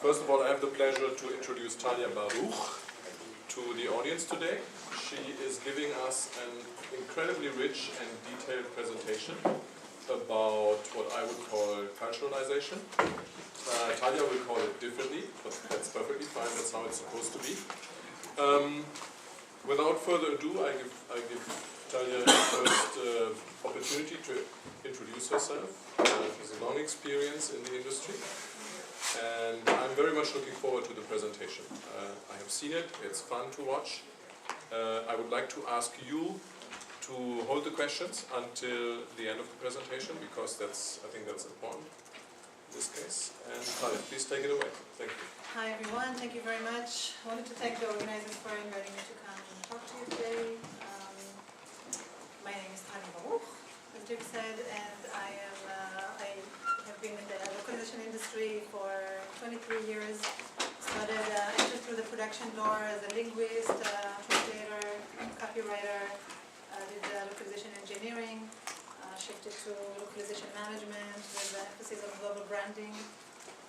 First of all, I have the pleasure to introduce Talia Baruch to the audience today. She is giving us an incredibly rich and detailed presentation about what I would call culturalization. Talia will call it differently, but that's perfectly fine, that's how it's supposed to be. Without further ado, I give Talia the first opportunity to introduce herself. She has a long experience in the industry, and I'm very much looking forward to the presentation. I have seen it, it's fun to watch. I would like to ask you to hold the questions until the end of the presentation, because I think that's important in this case. And Talia, please take it away. Thank you. Hi everyone, thank you very much. I wanted to thank the organizers for inviting me to come and talk to you today. My name is Talia Baruch, as Dirk said, and I have been in the localization industry for 23 years. Entered through the production door as a linguist, translator, copywriter. Did localization engineering, shifted to localization management with the emphasis on global branding,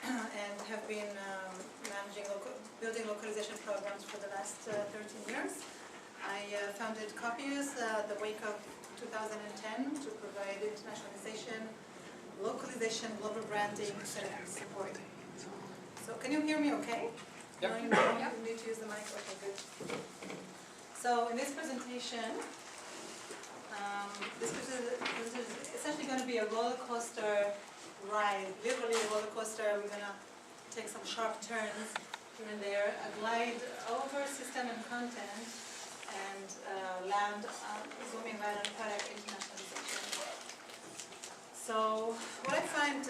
and have been building localization programs for the last 13 years. I founded Copyous at the wake of 2010 to provide internationalization, localization, global branding, support. So can you hear me okay? Yep. No, you need to use the mic? Okay, good. So in this presentation, this is essentially going to be a roller coaster ride, literally a roller coaster. We're going to take some sharp turns here and there, glide over system and content, and land zooming right on product internationalization. So what I find,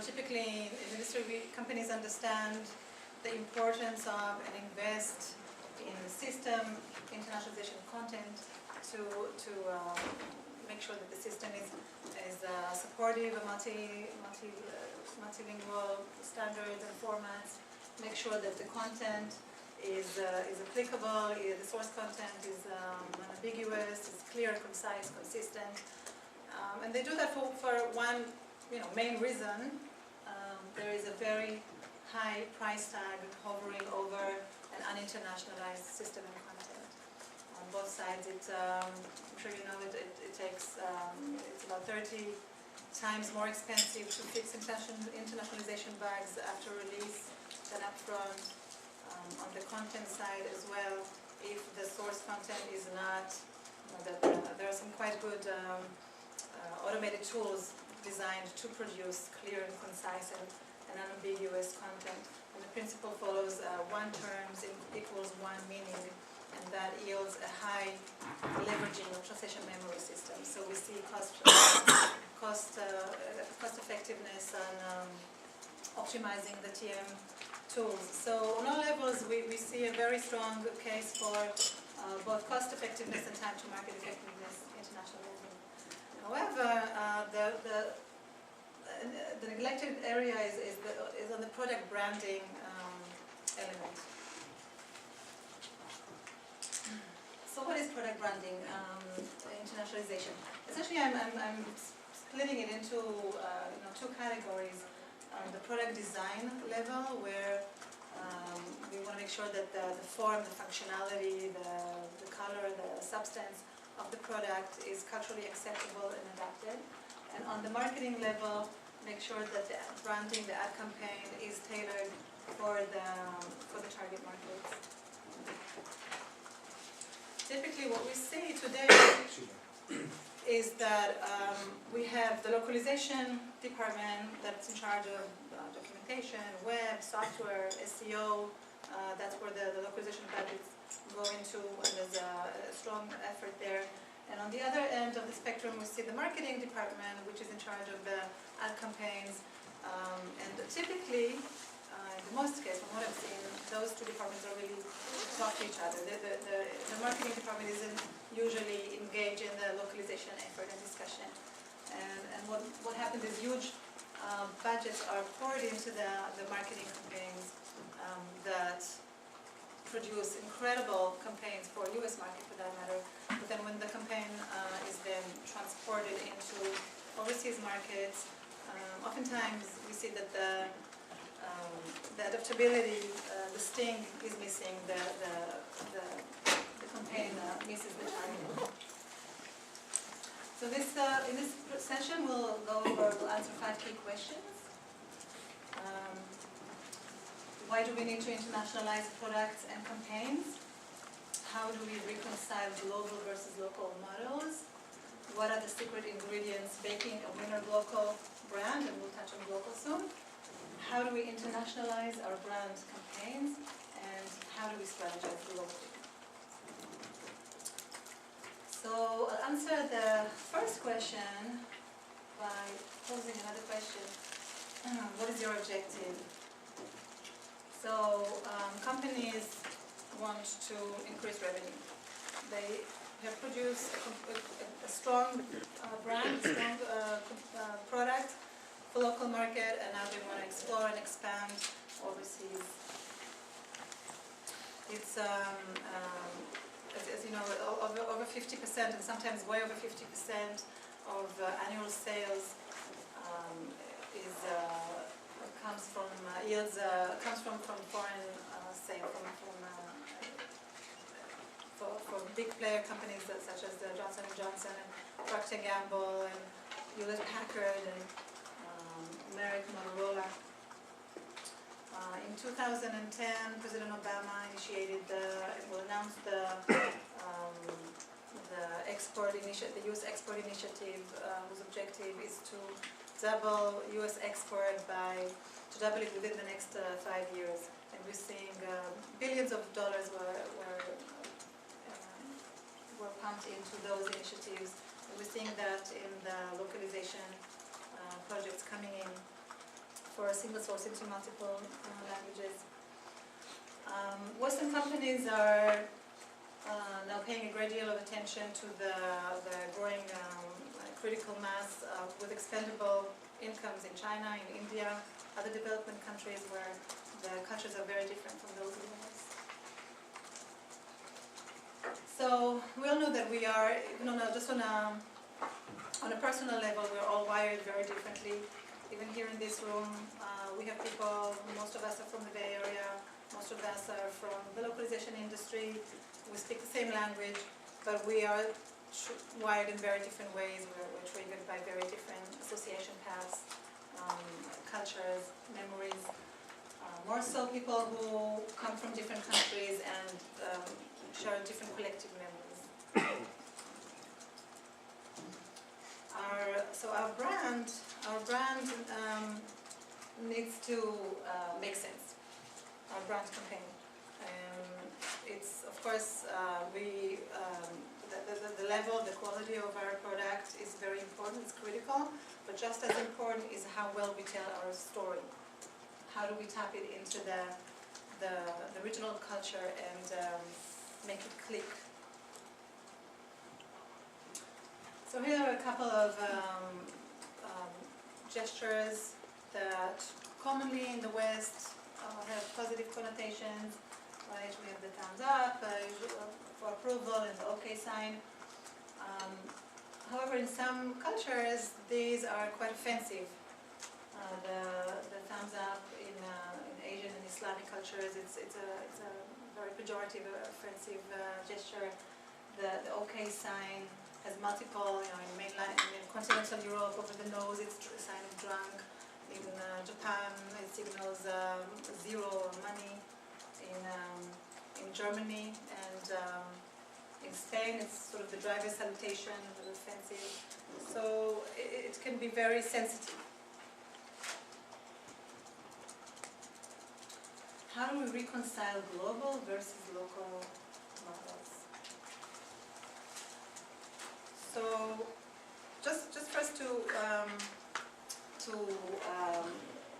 typically in the industry, companies understand the importance of and invest in the system, internationalization content, to make sure that the system is supportive of multilingual standards and formats, make sure that the content is applicable, the source content is unambiguous, is clear, concise, consistent. And they do that for one main reason. There is a very high price tag hovering over an uninternationalized system and content. On both sides, I'm sure you know it takes, it's about 30 times more expensive to fix internationalization bugs after release than upfront. On the content side as well, if the source content is not, there are some quite good automated tools designed to produce clear and concise and unambiguous content. And the principle follows one terms equals one meaning, and that yields a high leveraging of translation memory systems. So we see cost effectiveness on optimizing the TM tools. So on all levels, we see a very strong case for both cost effectiveness and time to market effectiveness internationalizing. However, the neglected area is on the product branding element. So what is product branding internationalization? Essentially, I'm splitting it into two categories. The product design level, where we want to make sure that the form, the functionality, the color, the substance of the product is culturally acceptable and adapted. And on the marketing level, make sure that the branding, the ad campaign is tailored for the target market. Typically, what we see today is that we have the localization department that's in charge of documentation, web, software, SEO. That's where the localization budgets go into, and there's a strong effort there. And on the other end of the spectrum, we see the marketing department, which is in charge of the ad campaigns. And typically, in most cases, from what I've seen, those two departments are really talk to each other. The marketing department isn't usually engaged in the localization effort and discussion. And what happens is huge budgets are poured into the marketing campaigns that produce incredible campaigns for US market, for that matter. But then when the campaign is then transported into overseas markets, oftentimes we see that the the adaptability, the sting is missing, the campaign misses the target. So this, in this session we'll answer 5 key questions. Why do we need to internationalize products and campaigns? How do we reconcile global versus local models? What are the secret ingredients baking a winner local brand? And we'll touch on local soon. How do we internationalize our brand campaigns? And how do we strategize globally? So I'll answer the first question by posing another question. What is your objective? So companies want to increase revenue. They have produced a strong brand, strong product for local market, and now they want to explore and expand overseas. It's, as you know, over 50%, and sometimes way over 50% of annual sales comes from foreign sale, for big player companies such as Johnson & Johnson and Procter & Gamble and Hewlett Packard and Merrick Motorola. In 2010, President Obama announced the U.S. export initiative, whose objective is to double U.S. export to double it within the next 5 years. And we're seeing billions of dollars were pumped into those initiatives. And we're seeing that in the localization projects coming in for a single source into multiple languages. Western companies are now paying a great deal of attention to the growing critical mass with expendable incomes in China, in India, other development countries where the cultures are very different from those of us. So we all know that we are, just on a personal level, we're all wired very differently. Even here in this room, we have people, most of us are from the Bay Area, most of us are from the localization industry. We speak the same language, but we are wired in very different ways. We're triggered by very different association paths, cultures, memories. More so people who come from different countries and share different collective memories. Our brand needs to make sense. Our brand campaign. It's, of course, the level, the quality of our product is very important, it's critical, but just as important is how well we tell our story. How do we tap it into the original culture and make it click. So here are a couple of gestures that commonly in the West have positive connotations. Right? We have the thumbs up for approval and the OK sign. However, in some cultures, these are quite offensive. The thumbs up in Asian and Islamic cultures, it's a very pejorative, offensive gesture. The OK sign has multiple, in continental Europe, over the nose, it's a sign of drunk. In Japan, it signals zero money. In Germany and in Spain, it's sort of the driver's salutation, a little offensive. So it can be very sensitive. How do we reconcile global versus local models? So just first to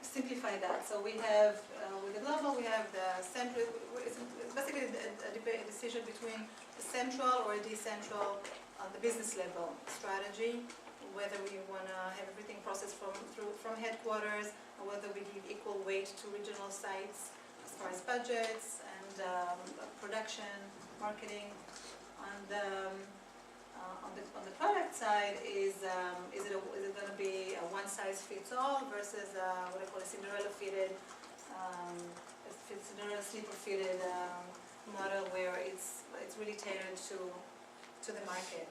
simplify that. So we have, with the global, we have the central, it's basically a decision between the central or a decentral on the business level strategy, whether we want to have everything processed from headquarters, or whether we give equal weight to regional sites as far as budgets and production, marketing. On the product side, is it going to be a one-size-fits-all versus what I call a Cinderella-fitted it's a sleeper-fitted model where it's really tailored to the market.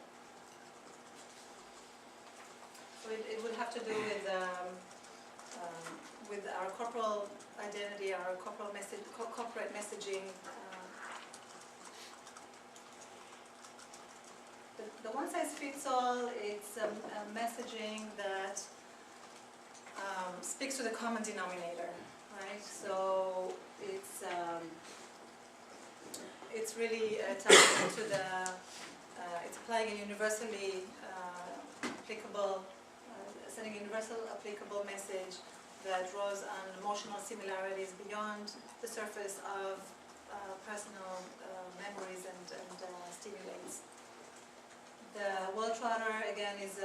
So it would have to do with our corporate identity, our corporate messaging. The one-size-fits-all, it's a messaging that speaks to the common denominator, right? So it's really tied into it's applying a universally applicable, sending a universal applicable message that draws on emotional similarities beyond the surface of personal memories and stimulates. The Worldware, again, is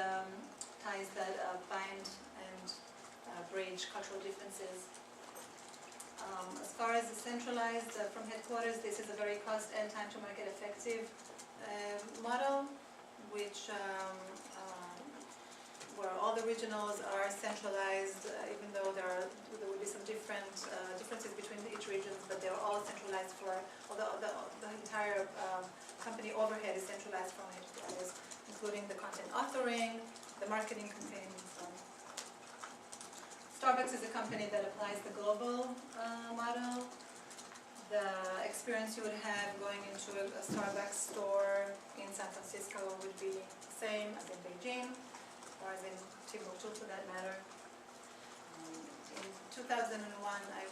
ties that bind and bridge cultural differences. As far as the centralized from headquarters, this is a very cost and time to market effective model, which where all the regionals are centralized, even though there will be some differences between each region, but they're all centralized for, the entire company overhead is centralized from headquarters, including the content authoring, the marketing campaigns, and so on. Starbucks is a company that applies the global model. The experience you would have going into a Starbucks store in San Francisco would be the same as in Beijing, or as in Timbuktu for that matter. In 2001, I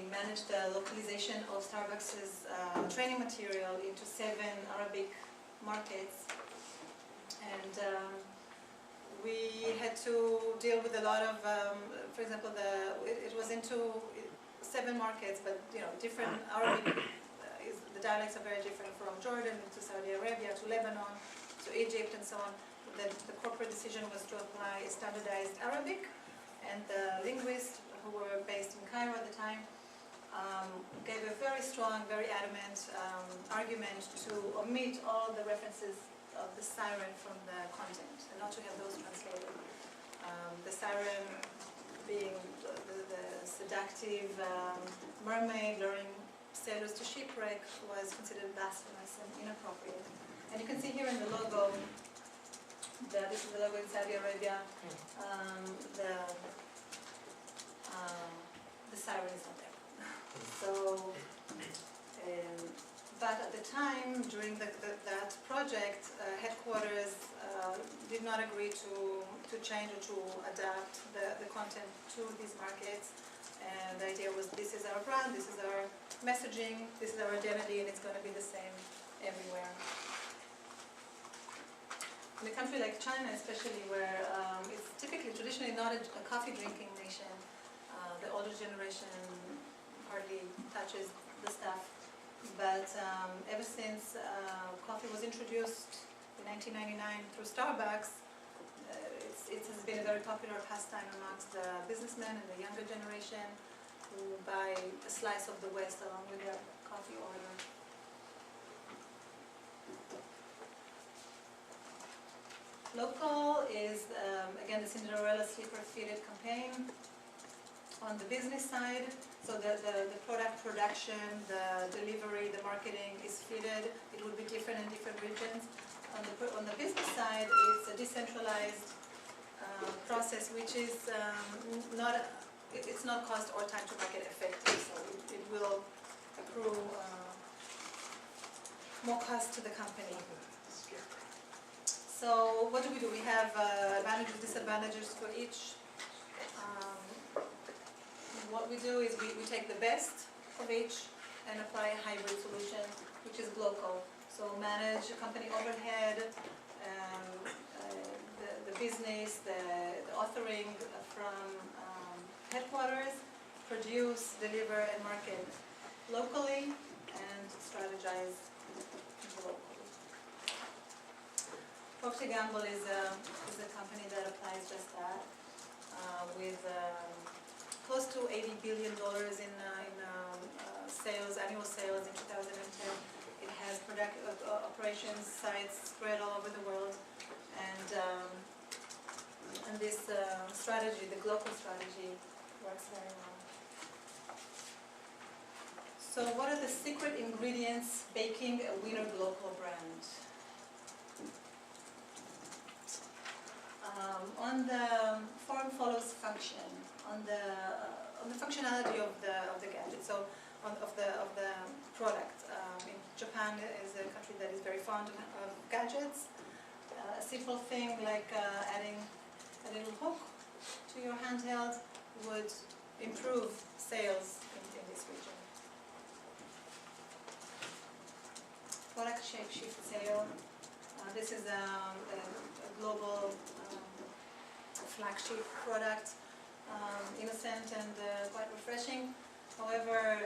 managed the localization of Starbucks's training material into 7 Arabic markets, and we had to deal with a lot of, for example, it was into 7 markets, but different Arabic. The dialects are very different from Jordan to Saudi Arabia to Lebanon to Egypt and so on. The corporate decision was to apply standardized Arabic, and the linguists who were based in Cairo at the time gave a very strong, very adamant argument to omit all the references of the siren from the content and not to have those translated. The siren being the seductive mermaid luring sailors to shipwreck was considered blasphemous and inappropriate. And you can see here in the logo, this is the logo in Saudi Arabia, the siren is not there. So, but at the time, during that project, headquarters did not agree to change or to adapt the content to these markets. And the idea was, this is our brand, this is our messaging, this is our identity, and it's going to be the same everywhere. In a country like China, especially, where it's traditionally not a coffee drinking nation, the older generation hardly touches the stuff. But ever since coffee was introduced in 1999 through Starbucks, it has been a very popular pastime amongst the businessmen and the younger generation who buy a slice of the West along with their coffee order. Local is, again, the Cinderella sleeper-fitted campaign. On the business side, so the product production, the delivery, the marketing is fitted. It would be different in different regions. On the business side, it's a decentralized process, which is it's not cost or time to market effective. So it will accrue more cost to the company. So what do? We have advantages, disadvantages for each. What we do is we take the best of each and apply a hybrid solution, which is local. So manage company overhead, the business, the authoring from headquarters, produce, deliver, and market locally, and strategize locally. Procter & Gamble is a company that applies just that, with close to $80 billion in sales, annual sales in 2010. It has operations sites spread all over the world, and And this strategy, the global strategy, works very well. So what are the secret ingredients baking a winner global brand? On the form follows function, on the functionality of the gadget, so of the product. In Japan is a country that is very fond of gadgets. A simple thing like adding a little hook to your handheld would improve sales in this region. Product shape-shift sale. This is a global flagship product, innocent and quite refreshing. However,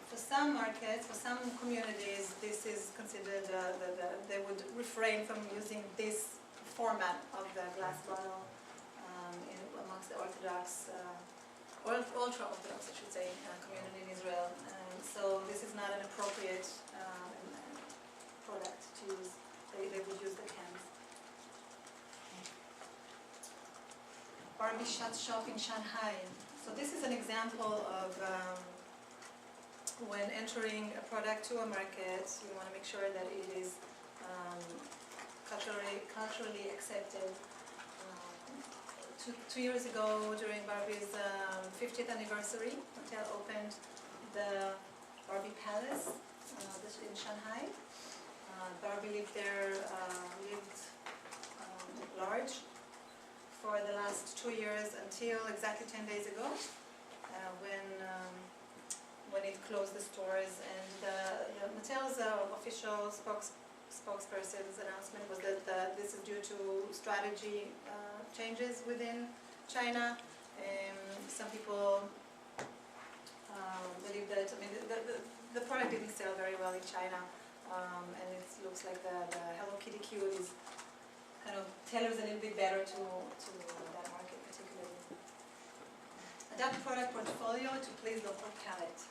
for some markets, for some communities, this is considered that they would refrain from using this format of the glass bottle amongst the Orthodox, ultra-Orthodox, I should say, community in Israel. So this is not an appropriate product to use. They would use the cans. Barbie Shut Shop in Shanghai. So this is an example of when entering a product to a market, you want to make sure that it is culturally accepted. 2 years ago, during Barbie's 50th anniversary, Mattel opened the Barbie Palace in Shanghai. Barbie lived there, large for the last 2 years until exactly 10 days ago, when it closed the stores. And the Mattel's official spokesperson's announcement was that this is due to strategy changes within China. Some people believe that, I mean, the product didn't sell very well in China, and it looks like the Hello Kitty cube is kind of tailors a little bit better to that market particularly. Adapt product portfolio to please local palate.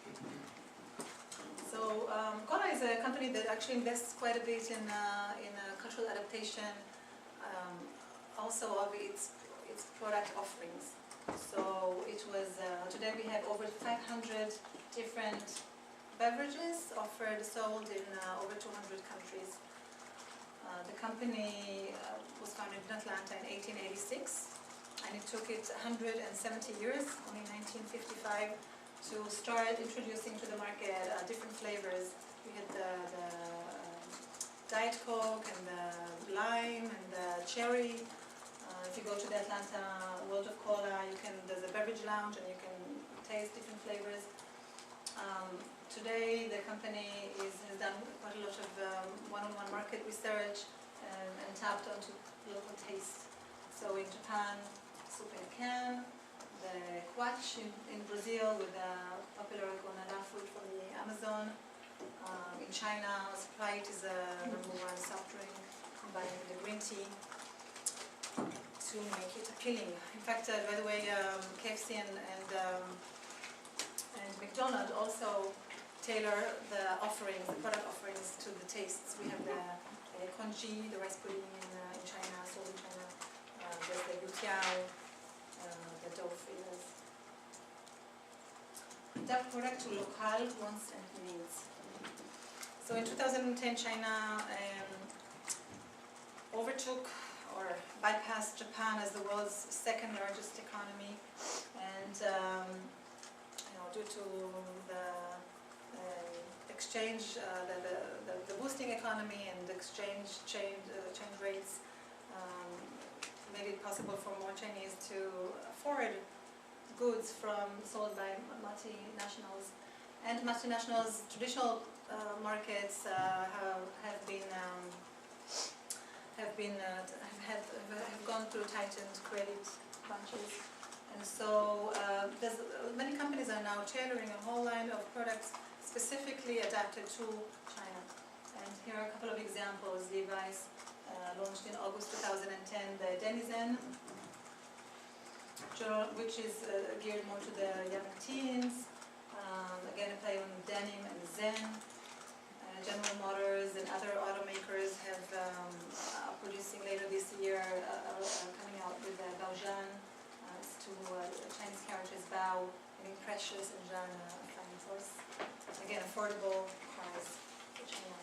So Kola is a company that actually invests quite a bit in cultural adaptation, also of its product offerings. So it was, today we have over 500 different beverages offered, sold in over 200 countries. The company was founded in Atlanta in 1886, and it took it 170 years, only 1955, to start introducing to the market different flavors. We had the Diet Coke and the lime and the cherry. If you go to the Atlanta World of Cola, there's a beverage lounge and you can taste different flavors. Today, the company has done quite a lot of one-on-one market research and tapped onto local taste. So in Japan, soup in a can, the quash in Brazil with the popular granada fruit from the Amazon. In China, Sprite is a #1 soft drink combined with the green tea to make it appealing. In fact, by the way, KFC and McDonald's also tailor the offerings, the product offerings to the tastes. We have the congee, the rice pudding in China, sold in China. There's the youtiao, the dough fillers. Adapt product to locale wants and needs. So in 2010, China overtook or bypassed Japan as the world's second largest economy, and due to the exchange, the boosting economy and exchange rates made it possible for more Chinese to afford goods sold by multinationals. And multinationals' traditional markets have gone through tightened credit bunches. And so many companies are now tailoring a whole line of products specifically adapted to China. And here are a couple of examples. Levi's launched in August 2010 the Denizen, which is geared more to the young teens. Again, a play on denim and zen. General Motors and other automakers have producing later this year, coming out with the Baojan, to Chinese characters Bao, meaning precious, and Zhan, fine source. Again, affordable cars for China.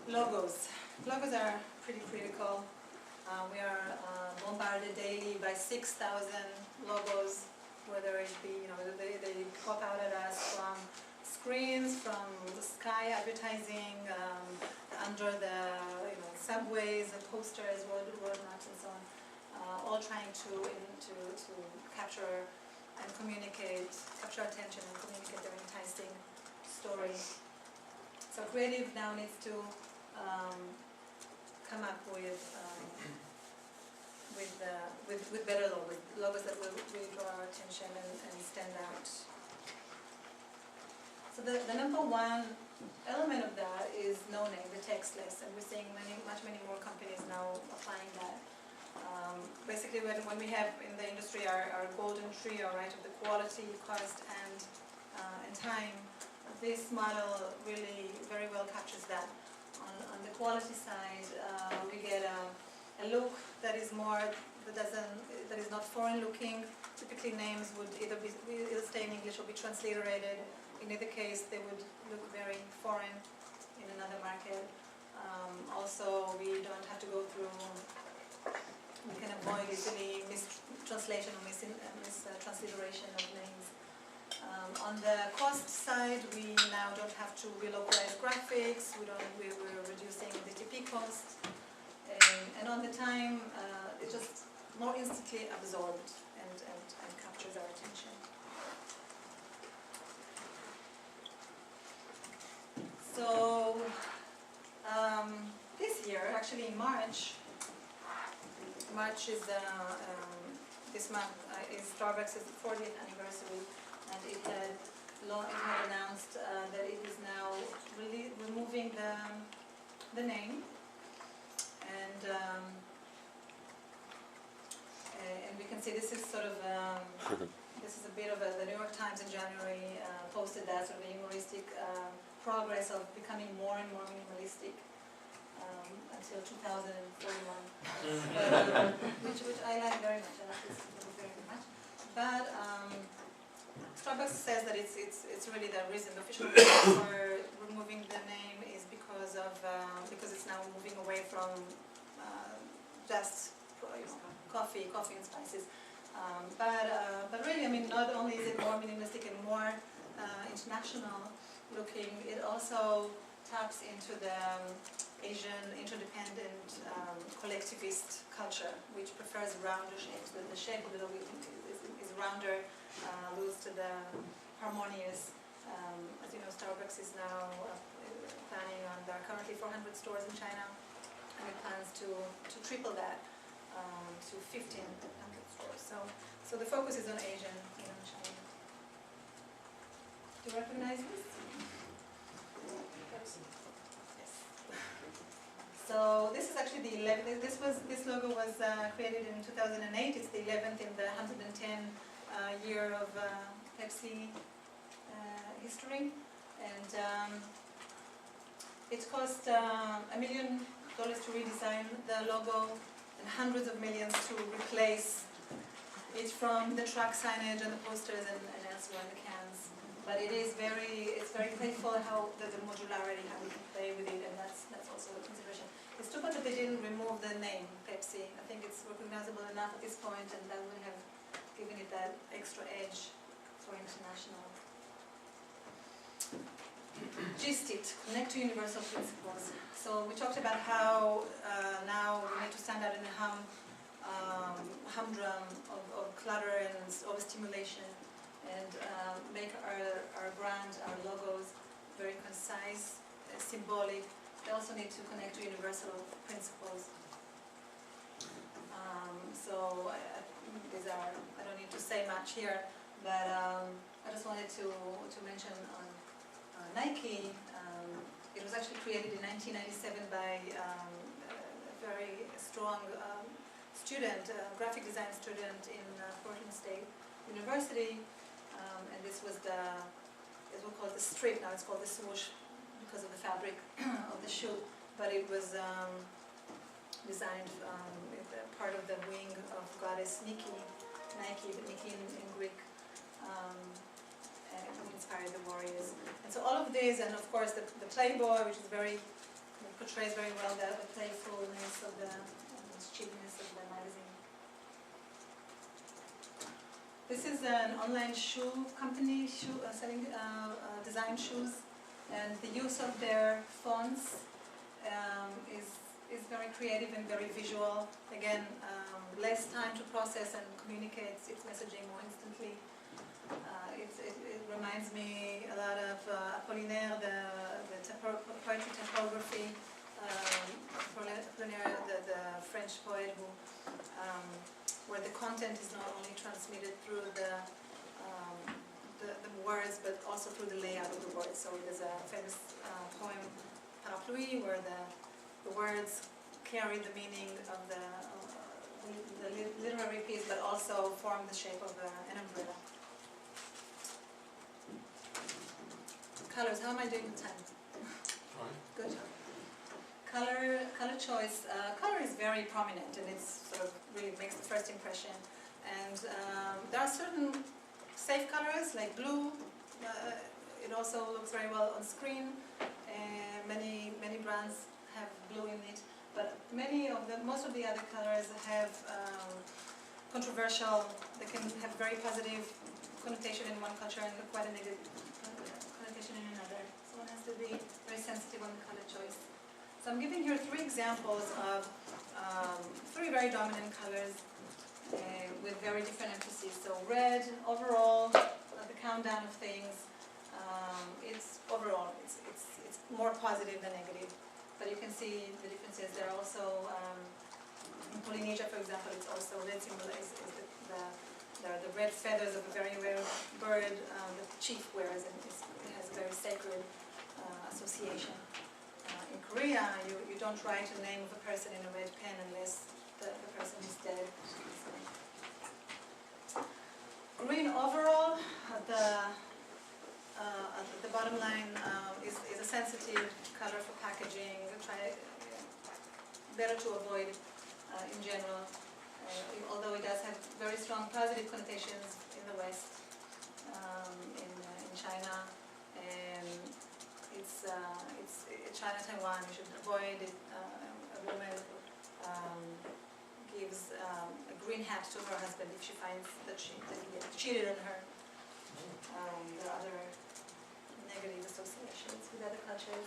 Logos. Logos are pretty critical. We are bombarded daily by 6,000 logos, whether it be, they pop out at us from screens, from the sky advertising, under the subways, the posters, road maps, and so on, all trying to capture and capture attention and communicate their enticing story. So creative now needs to come up with better logos that will really draw our attention and stand out. So the number one element of that is no name, the textless, and we're seeing many more companies now applying that. Basically, when we have in the industry our golden trio, right, of the quality, cost, and time, this model really very well captures that. On the quality side, we get a look that is not foreign looking. Typically, names would either stay in English or be transliterated. In either case, they would look very foreign in another market. Also, we don't have to go through. We can avoid easily mistranslation or mistransliteration of names. On the cost side, we now don't have to relocalize graphics. We're reducing DTP costs, and on the time, it's just more instantly absorbed and captures our attention. So this year, actually in March is this month is Starbucks' 40th anniversary, and it had announced that it is now removing the name, and we can see this is sort of this is a bit of the New York Times in January posted that sort of a humoristic progress of becoming more and more minimalistic until 2041, which I like very much. I like this very much. But Starbucks says that it's really the reason, the official reason for removing the name is because it's now moving away from just coffee and spices. But really, I mean, not only is it more minimalistic and more international looking, it also taps into the Asian interdependent collectivist culture, which prefers rounder shapes. The shape of the logo is rounder, alludes to the harmonious. As you know, Starbucks is now planning on, there are currently 400 stores in China, and it plans to triple that to 1,500 stores. So the focus is on Asian, China. Do you recognize this? Yes. So this is actually the 11th. This logo was created in 2008. It's the 11th in the 110 year of Pepsi history, and it cost $1 million to redesign the logo and hundreds of millions to replace it from the truck signage and the posters and elsewhere in the cans. But it's very playful how the modularity, how we can play with it, and that's also a consideration. It's too bad that they didn't remove the name Pepsi. I think it's recognizable enough at this point, and that would have given it that extra edge for international. Gist it, connect to universal principles. So we talked about how now we need to stand out in the humdrum of clutter and overstimulation, and make our brand, our logos very concise, symbolic. They also need to connect to universal principles. So these are, I don't need to say much here, but I just wanted to mention on Nike. It was actually created in 1997 by a very strong student, graphic design student in Portland State University, and this was it was called the strip, now it's called the swoosh because of the fabric of the shoe, but it was designed with part of the wing of goddess Nike, but Nike in Greek, and it inspired the warriors. And so all of these, and of course the Playboy, which is portrays very well the playfulness of the mischievous of the magazine. This is an online shoe company, selling design shoes, and the use of their fonts is very creative and very visual. Again, less time to process and communicate its messaging more instantly. It reminds me a lot of Apollinaire, the poetry typography, Apollinaire, the French poet who, where the content is not only transmitted through the words, but also through the layout of the words. So there's a famous poem, Parapluie, where the words carry the meaning of the literary piece, but also form the shape of an umbrella. Colors, how am I doing the time? Fine. Good job. Color choice. Color is very prominent, and it's sort of really makes the first impression. And there are certain safe colors like blue. It also looks very well on screen. Many brands have blue in it, but most of the other colors have controversial. They can have very positive connotation in one culture and quite a negative connotation in another. So one has to be very sensitive on the color choice. So I'm giving here 3 examples of 3 very dominant colors with very different emphases. So red, overall, the countdown of things. It's overall, it's more positive than negative. But you can see the differences. There are also, in Polynesia, for example, it's also red symbolizes the red feathers of a very rare bird that the chief wears, and it has a very sacred association. In Korea, you don't write a name of a person in a red pen unless the person is dead. Green overall, at the bottom line is a sensitive color for packaging. Better to avoid in general, although it does have very strong positive connotations in the West, in China, and it's China, Taiwan. You should avoid it. A woman gives a green hat to her husband if she finds that he cheated on her. There are other negative associations with other cultures.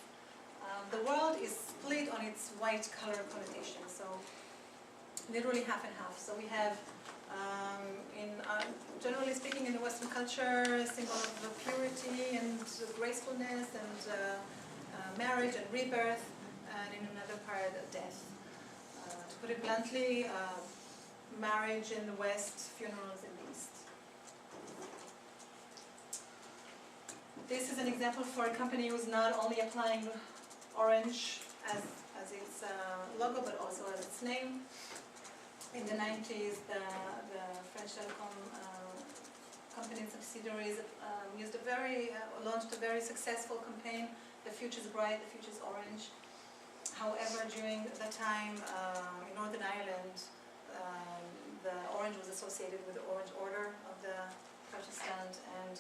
The world is split on its white color connotation, so literally half and half. So we have, generally speaking, in the Western culture, a symbol of purity and gracefulness and marriage and rebirth, and in another part, death. To put it bluntly, marriage in the West, funerals in the East. This is an example for a company who's not only applying orange as its logo, but also as its name. In the 90s, the French telecom company and subsidiaries launched a very successful campaign, "The future's bright, the future's orange." However, during the time in Northern Ireland, the orange was associated with the Orange Order of the Protestant, and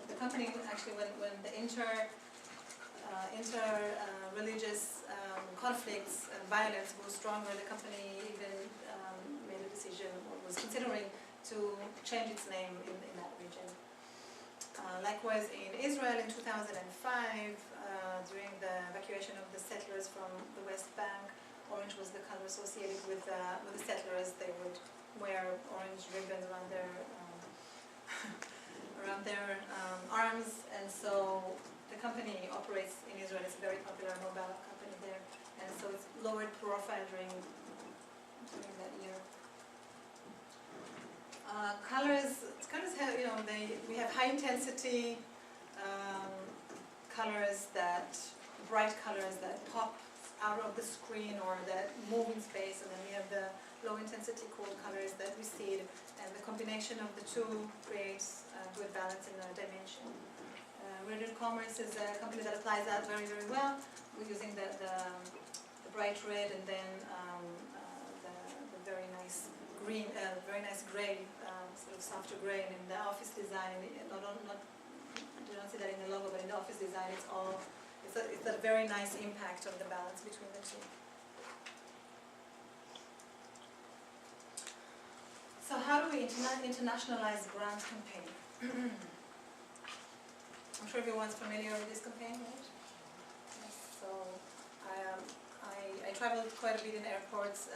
the company actually, when the inter-religious conflicts and violence grew stronger, the company even made a decision, or was considering, to change its name in that region. Likewise, in Israel in 2005, during the evacuation of the settlers from the West Bank, orange was the color associated with the settlers. They would wear orange ribbons around their arms, and so the company operates in Israel. It's a very popular mobile company there, and so it's lowered profile during that year. Colors have, we have high intensity colors bright colors that pop out of the screen or that move in space, and then we have the low intensity cool colors that recede, and the combination of the two creates good balance in the dimension. Radial Commerce is a company that applies that very, very well. We're using the bright red and then the very nice green, very nice gray, sort of softer gray. And in the office design, you don't see that in the logo, but in the office design, it's a very nice impact of the balance between the two. So how do we internationalize brand campaign? I'm sure everyone's familiar with this campaign, right? Yes, so I traveled quite a bit in airports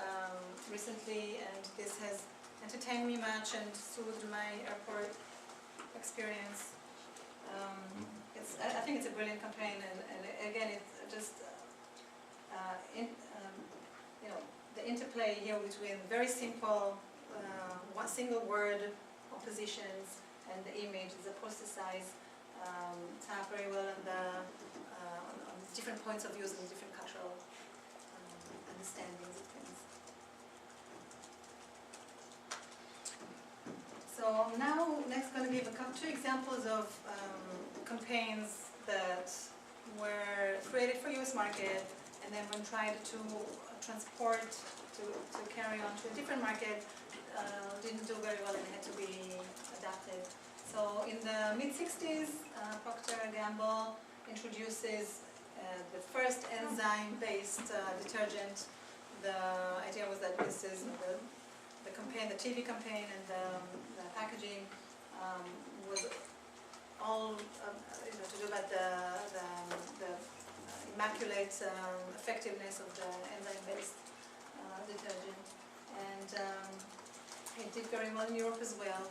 recently, and this has entertained me much and soothed my airport experience. I think it's a brilliant campaign, and again, it's just the interplay here between very simple one single word oppositions and the image, the poster size, tap very well on different points of views and different cultural understandings of things. So now, next, I'm going to give two examples of campaigns that were created for US market, and then when tried to transport, to carry on to a different market, didn't do very well and had to be adapted. So in the mid-60s, Procter & Gamble introduces the first enzyme-based detergent. The idea was that this is the campaign, the TV campaign, and the packaging was all to do about the immaculate effectiveness of the enzyme-based detergent. And it did very well in Europe as well.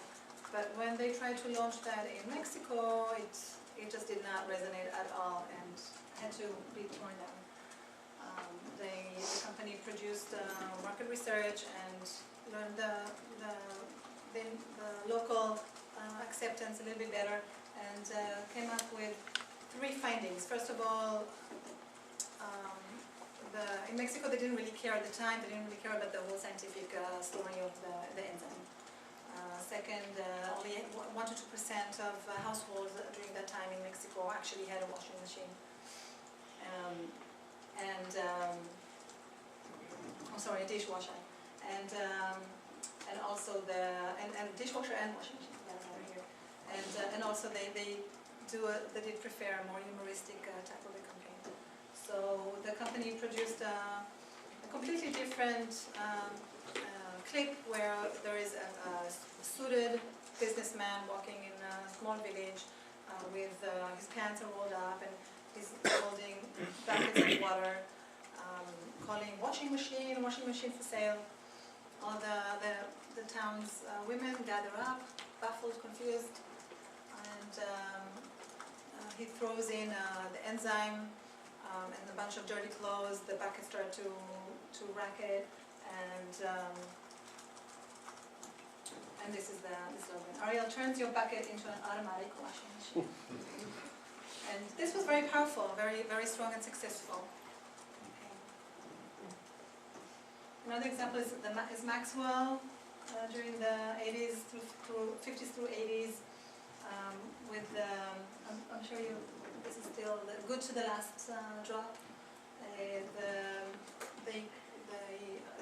But when they tried to launch that in Mexico, it just did not resonate at all and had to be torn down. The company produced market research and learned the local acceptance a little bit better, and came up with 3 findings. First of all, in Mexico they didn't really care at the time, they didn't really care about the whole scientific story of the enzyme. Second, only 1 to 2% of households during that time in Mexico actually had a washing machine. A dishwasher. And also and dishwasher and washing machine, that's over here. And also they did prefer a more humoristic type of a campaign. So the company produced a completely different clip where there is a suited businessman walking in a small village with his pants are rolled up, and he's holding buckets of water, calling washing machine for sale. All the town's women gather up, baffled, confused, and he throws in the enzyme and a bunch of dirty clothes. The buckets start to racket, and this is the slogan. Ariel turns your bucket into an automatic washing machine. And this was very powerful, very, very strong and successful. Okay. Another example is Maxwell during the 80s through 50s through 80s with I'm sure this is still good to the last drop. The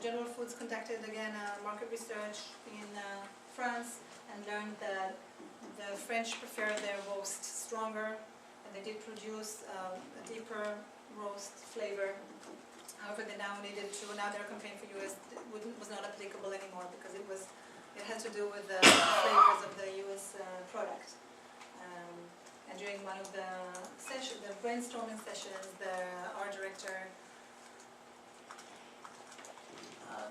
General Foods conducted again market research in France and learned that the French prefer their roast stronger, and they did produce a deeper roast flavor. However, they now needed to, now their campaign for US was not applicable anymore because it had to do with the flavors of the US product. And during one of the brainstorming sessions, the art director,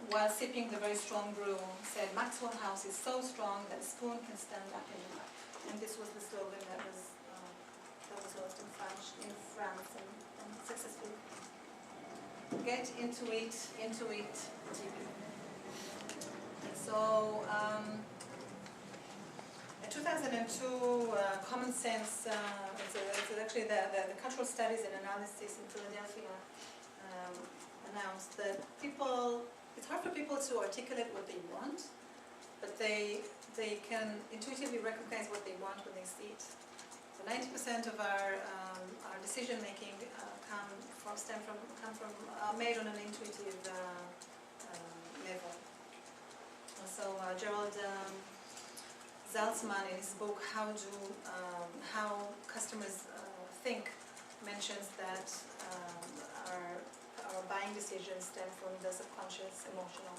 while sipping the very strong brew, said, "Maxwell House is so strong that a spoon can stand up in the cup." And this was the slogan that was launched in France and successfully. Get into it deeply. So, in 2002, Common Sense, it's actually the Cultural Studies and Analysis in Philadelphia announced that it's hard for people to articulate what they want, but they can intuitively recognize what they want when they see it. So 90% of our decision making made on an intuitive level. So Gerald Zaltzman in his book How Customers Think mentions that our buying decisions stem from the subconscious emotional.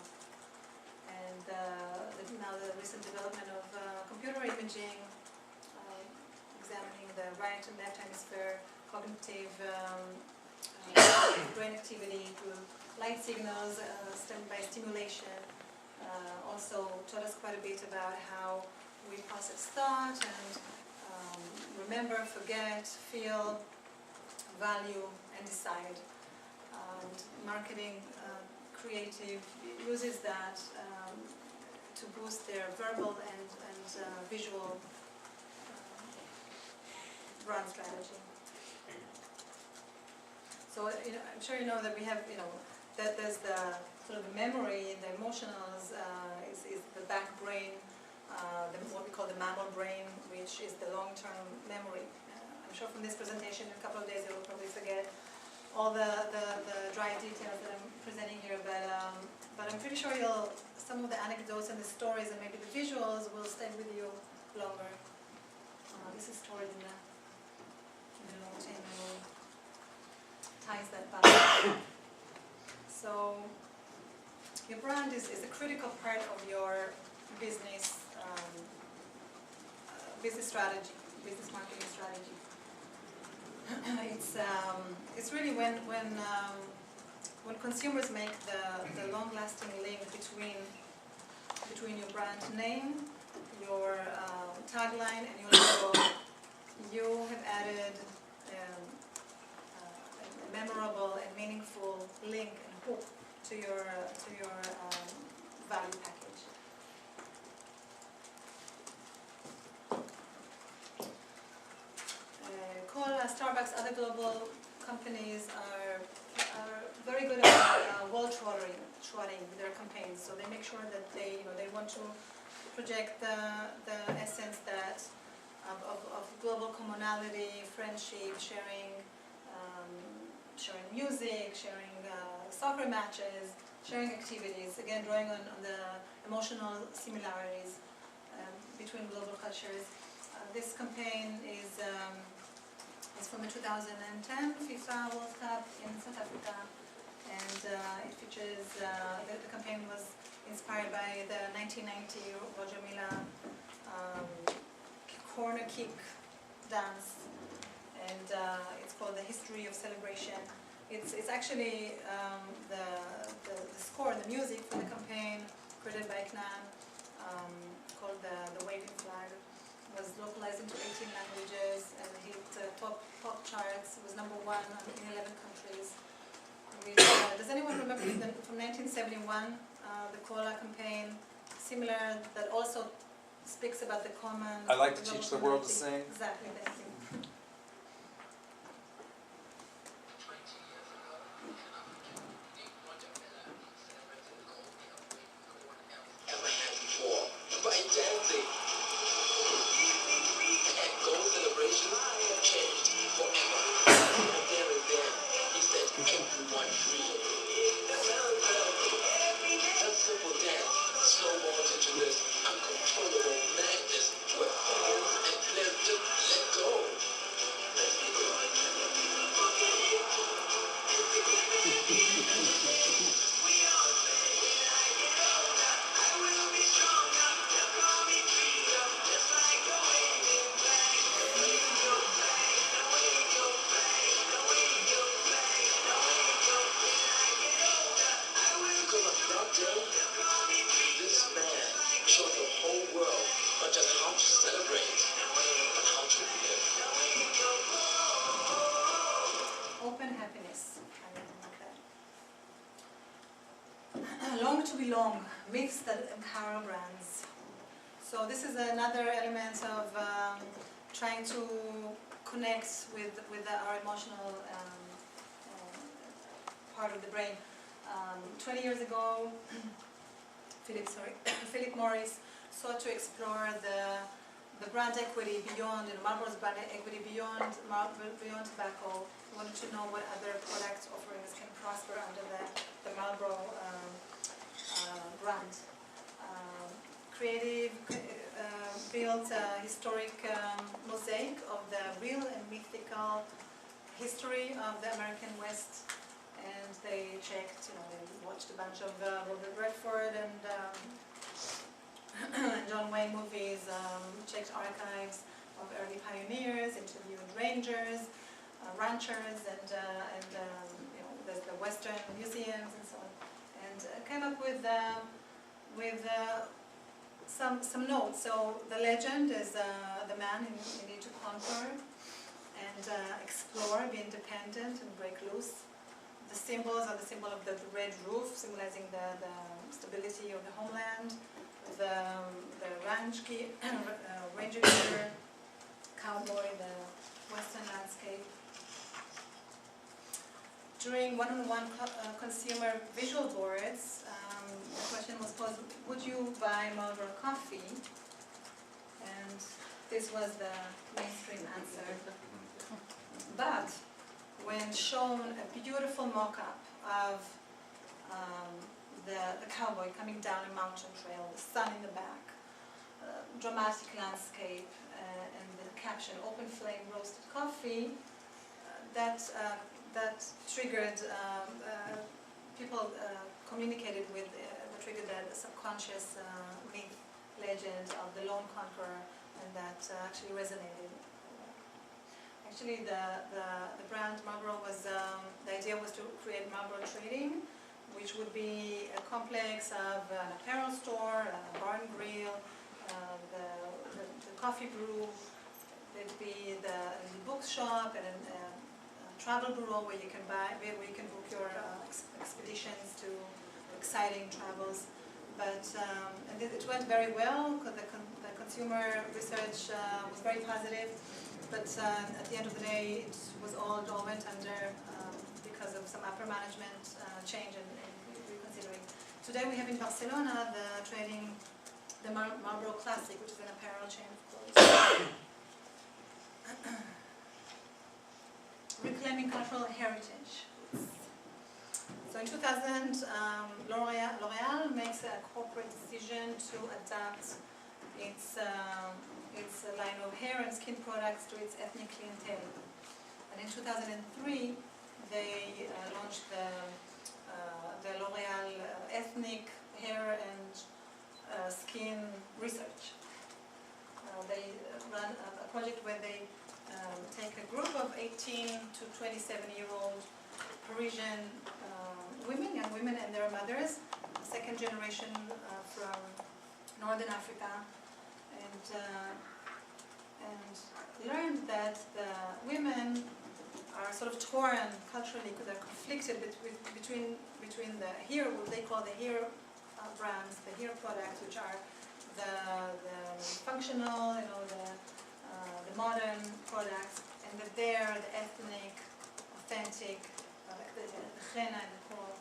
And now the recent development of computer imaging, examining the right and left hemisphere, cognitive brain activity through light signals stemmed by stimulation, also taught us quite a bit about how we process thought and remember, forget, feel, value, and decide. And marketing creative uses that to boost their verbal and visual brand strategy. So I'm sure you know that we have, that there's the sort of the memory, the emotionals is the back brain, what we call the mammal brain, which is the long-term memory. I'm sure from this presentation in a couple of days you will probably forget all the dry details that I'm presenting here, but I'm pretty sure some of the anecdotes and the stories and maybe the visuals will stay with you longer. This is stored in the long-term memory. Ties that back. So your brand is a critical part of your business strategy, business marketing strategy. It's really when consumers make the long-lasting link between your brand name, your tagline, and your logo, you have added a memorable and meaningful link and hook to your value package. Starbucks, other global companies are very good at wall trotting with their campaigns. So they make sure that they want to project the essence that of global commonality, friendship, sharing music, sharing soccer matches, sharing activities. Again, drawing on the emotional similarities between global cultures. This campaign is from the 2010 FIFA World Cup in South Africa, and it features, the campaign was inspired by the 1990 Roger Mila corner kick dance, and it's called The History of Celebration. It's actually the score, the music for the campaign created by Knan, called the Waving Flag. Was localized into 18 languages and hit top charts. It was #1 in 11 countries. Does anyone remember from 1971, the Cola campaign, similar, that also speaks about the common... I like to teach the world to sing. Exactly, thank you. Long myths that empower brands. So this is another element of trying to connect with our emotional part of the brain. 20 years ago, Philip Morris sought to explore the brand equity beyond, Marlboro's brand equity beyond tobacco. We wanted to know what other product offerings can prosper under the Marlboro brand. Creative built a historic mosaic of the real and mythical history of the American West, and they checked, they watched a bunch of Robert Redford and John Wayne movies, checked archives of early pioneers, interviewed rangers, ranchers, and the Western museums and so on, and came up with some notes. So the legend is the man who needed to conquer and explore, be independent, and break loose. The symbols are the symbol of the red roof, symbolizing the stability of the homeland. The ranger leader, cowboy, the western landscape. During one-on-one consumer visual boards, the question was posed, would you buy Marlboro coffee? And this was the mainstream answer. But when shown a beautiful mock-up of the cowboy coming down a mountain trail, the sun in the back, dramatic landscape, and the caption, open flame roasted coffee, that triggered, people communicated with, triggered the subconscious myth, legend of the lone conqueror, and that actually resonated. Actually, the brand Marlboro was, the idea was to create Marlboro Trading, which would be a complex of an apparel store, a bar and grill, the coffee brew. There'd be the bookshop and a travel bureau where you can book your expeditions to exciting travels. But and it went very well because the consumer research was very positive. But at the end of the day, it all went under because of some upper management change and reconsidering. Today we have in Barcelona the Marlboro Classic, which is an apparel chain of clothes. Reclaiming cultural heritage. So in 2000, L'Oreal makes a corporate decision to adapt its line of hair and skin products to its ethnic clientele. And in 2003, they launched the L'Oreal ethnic hair and skin research. They run a project where they take a group of 18 to 27-year-old Parisian women and their mothers, second generation from Northern Africa, and learned that the women are sort of torn culturally, because they're conflicted between the hair, what they call the hair brands, the hair products, which are the functional, the modern products, and the ethnic, authentic, like the henna and the kohl.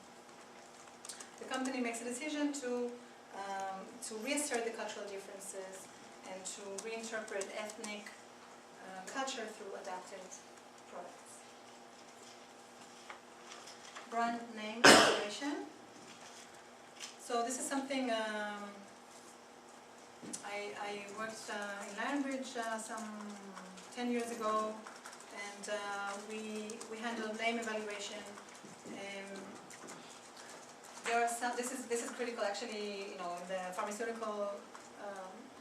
The company makes a decision to reassert the cultural differences and to reinterpret ethnic culture through adapted products. Brand name exploration. So this is something I worked in Lionbridge some 10 years ago, and we handled name evaluation. There are some. This is critical, actually. In the pharmaceutical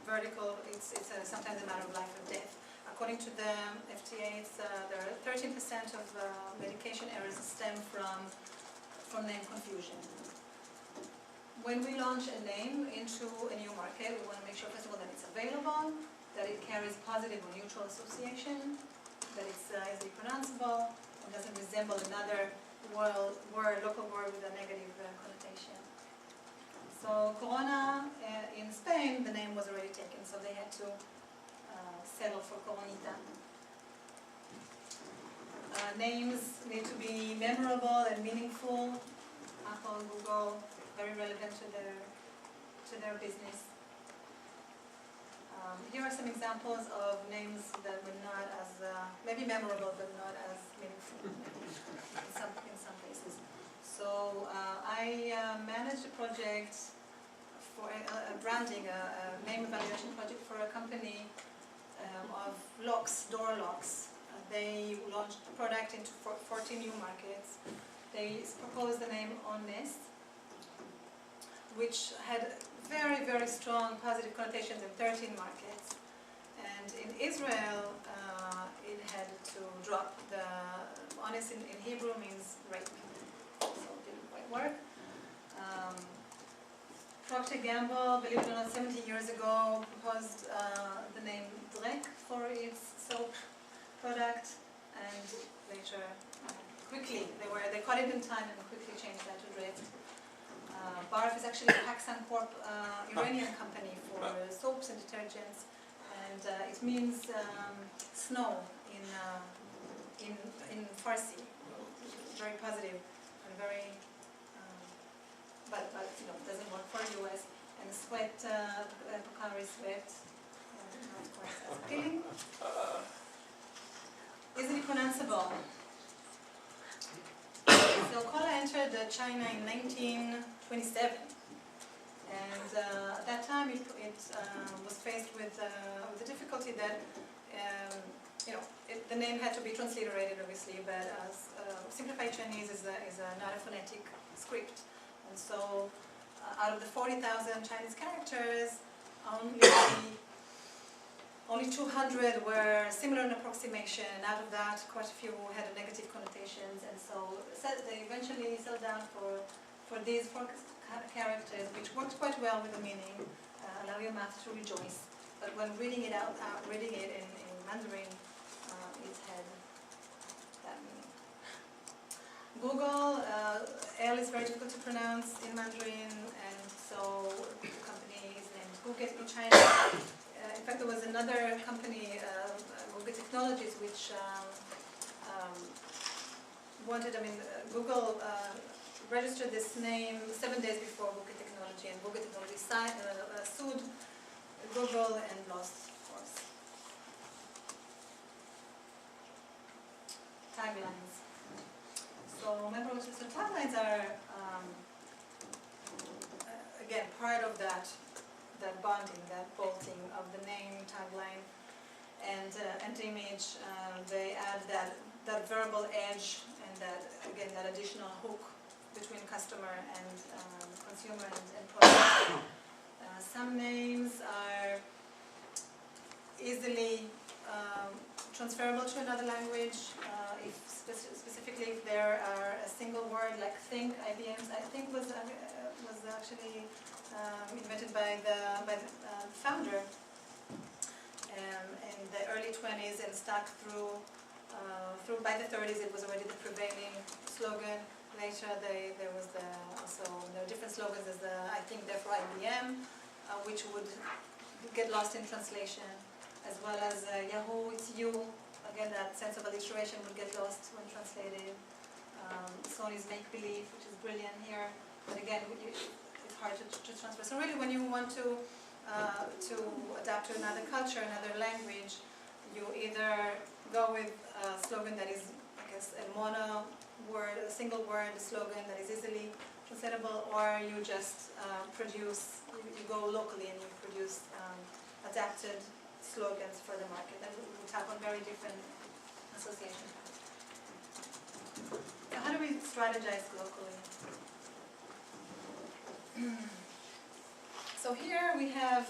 vertical, it's sometimes a matter of life or death. According to the FDA, there are 13% of medication errors stem from name confusion. When we launch a name into a new market, we want to make sure, first of all, that it's available, that it carries positive or neutral association, that it's easily pronounceable, and doesn't resemble another local word with a negative connotation. So Corona, in Spain, the name was already taken, so they had to settle for Coronita. Names need to be memorable and meaningful. Apple, Google, very relevant to their business. Here are some examples of names that were not as, maybe memorable, but not as meaningful in some places. So I managed a project for a branding, a name evaluation project for a company of locks, door locks. They launched the product into 14 new markets. They proposed the name Honest, which had very, very strong positive connotations in 13 markets. And in Israel, it had to drop the honest in Hebrew means rape, so it didn't quite work. Procter & Gamble, believe it or not, 70 years ago proposed the name Drek for its soap product, and later quickly they caught it in time and quickly changed that to Drek. Barf is actually a Pakistan Corp Iranian company for soaps and detergents, and it means snow in Farsi. Very positive and very, but you know, doesn't work for US. And sweat, Pocari Sweat, not quite as appealing. Easily pronounceable. So Cola entered China in 1927, and at that time it was faced with the difficulty that you know, the name had to be transliterated, obviously, but simplified Chinese is not a phonetic script, and so out of the 40,000 Chinese characters, only 200 were similar in approximation, and out of that, quite a few had negative connotations, and so they eventually settled down for these 4 characters, which worked quite well with the meaning, allow your mouth to rejoice. But when reading it in Mandarin, it had that meaning. Google, L is very difficult to pronounce in Mandarin, and so the company is named Google in China. In fact, there was another company, Google Technologies, which wanted, Google registered this name 7 days before Google Technology, and Google Technology sued Google and lost, of course. Taglines. So taglines are, again, part of that bonding, that bolting of the name, tagline, and image. They add that verbal edge and that additional hook between customer and consumer and product. Some names are easily transferable to another language. If specifically if there are a single word like think, IBM's I think was actually invented by the founder in the early 20s and stuck through by the 30s. It was already the prevailing slogan. Later there was also there were different slogans as the I think therefore IBM, which would get lost in translation, as well as Yahoo, it's you. Again, that sense of alliteration would get lost when translated. Sony's make believe, which is brilliant here, but again it's hard to transfer. So really, when you want to adapt to another culture, another language, you either go with a slogan that is, I guess, a mono word, a single word slogan that is easily translatable, or you just you go locally and you produce adapted slogans for the market that will tap on very different association patterns. So how do we strategize locally? So here we have,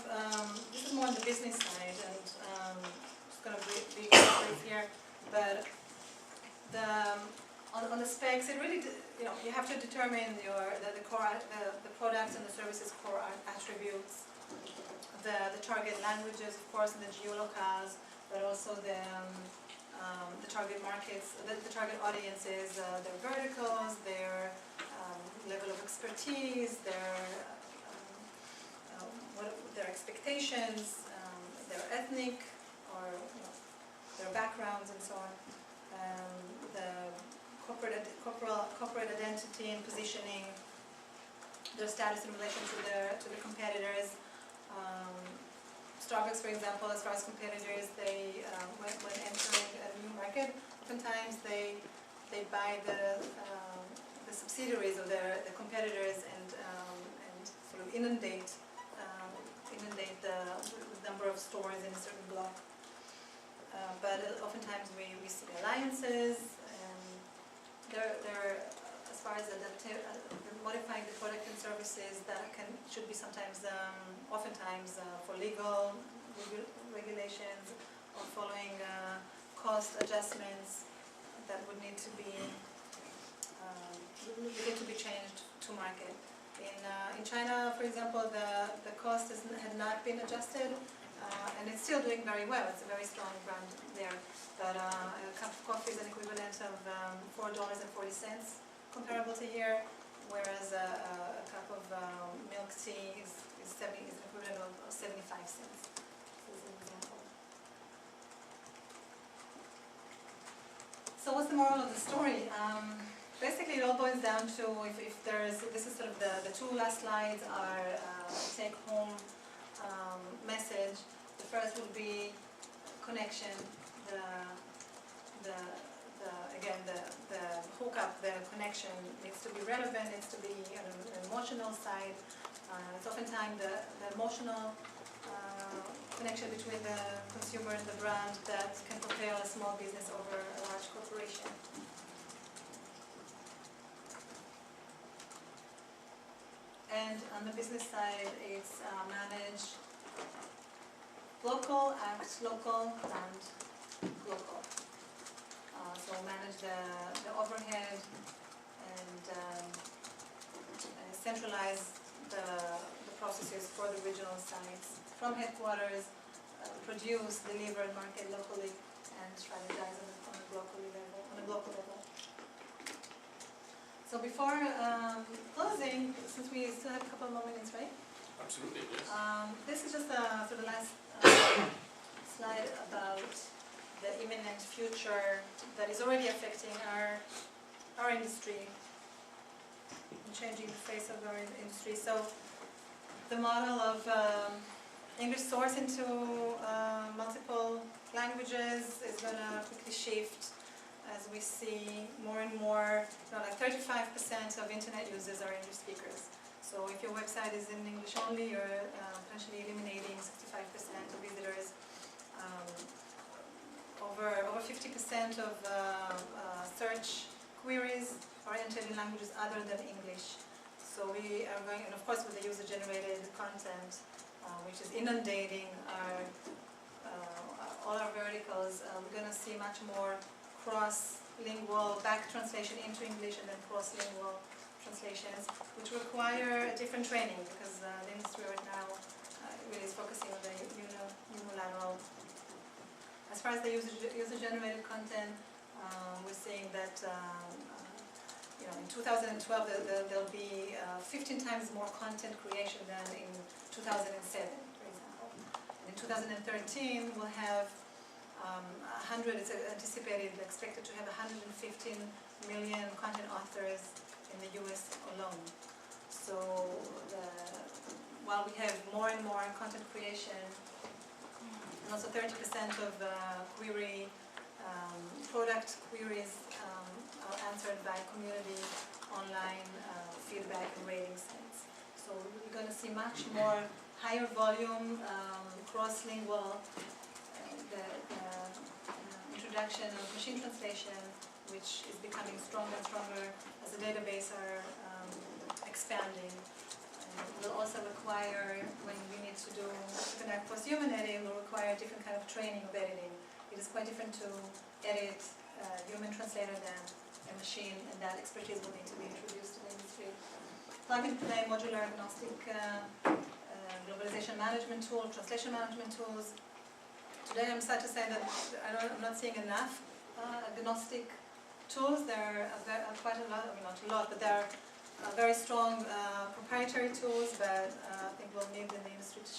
this is more on the business side, and I'm just going to be brief here, but on the specs, it really, you have to determine the products and the services core attributes, the target languages, of course, and the geolocales, but also the target markets, the target audiences, their verticals, their level of expertise, their expectations, their ethnic or their backgrounds, and so on. The corporate identity and positioning, their status in relation to the competitors, Starbucks, for example, as far as competitors, they when entering a new market, oftentimes they buy the subsidiaries of the competitors and sort of inundate the number of stores in a certain block. But oftentimes we see alliances, and they're as far as modifying the product and services that should be sometimes, oftentimes for legal regulations or following cost adjustments that would need to be changed to market. In China, for example, the cost had not been adjusted, and it's still doing very well. It's a very strong brand there. But a cup of coffee is an equivalent of $4.40, comparable to here, whereas a cup of milk tea is an equivalent of 75 cents. This is an example. So what's the moral of the story? Basically, it all boils down to this is sort of the two last slides are take-home message. The first would be connection, the hookup, the connection needs to be relevant, needs to be on an emotional side. It's oftentimes the emotional connection between the consumer and the brand that can propel a small business over a large corporation. And on the business side, it's manage local, act local, and global. So manage the overhead and centralize the processes for the regional sites from headquarters, produce, deliver, and market locally, and strategize on a global level. So before closing, since we still have a couple more minutes, right? Absolutely, yes. This is just for the last slide about the imminent future that is already affecting our industry and changing the face of our industry. So the model of English source into multiple languages is going to quickly shift as we see more and more, like 35% of internet users are English speakers. So if your website is in English only, you're potentially eliminating 65% of visitors. Over 50% of search queries are entered in languages other than English. So we are going, and of course with the user-generated content, which is inundating all our verticals, we're going to see much more cross-lingual back translation into English and then cross-lingual translations, which require a different training because the industry right now really is focusing on the unilateral. As far as the user-generated content, we're seeing that in 2012 there'll be 15 times more content creation than in 2007, for example. And in 2013, we'll have it's expected to have 115 million content authors in the US alone. So while we have more and more content creation, and also 30% of product queries are answered by community online feedback and rating sites. So we're going to see much more higher volume, cross-lingual, the introduction of machine translation, which is becoming stronger and stronger as the database are expanding. Will also require, when we need to connect post-human editing, will require a different kind of training of editing. It is quite different to edit a human translator than a machine, and that expertise will need to be introduced to the industry. Plug-and-play, modular, agnostic globalization management tool, translation management tools. Today I'm sad to say that I'm not seeing enough agnostic tools. There are quite a lot, I mean not a lot, but there are very strong proprietary tools, but I think we'll need in the industry to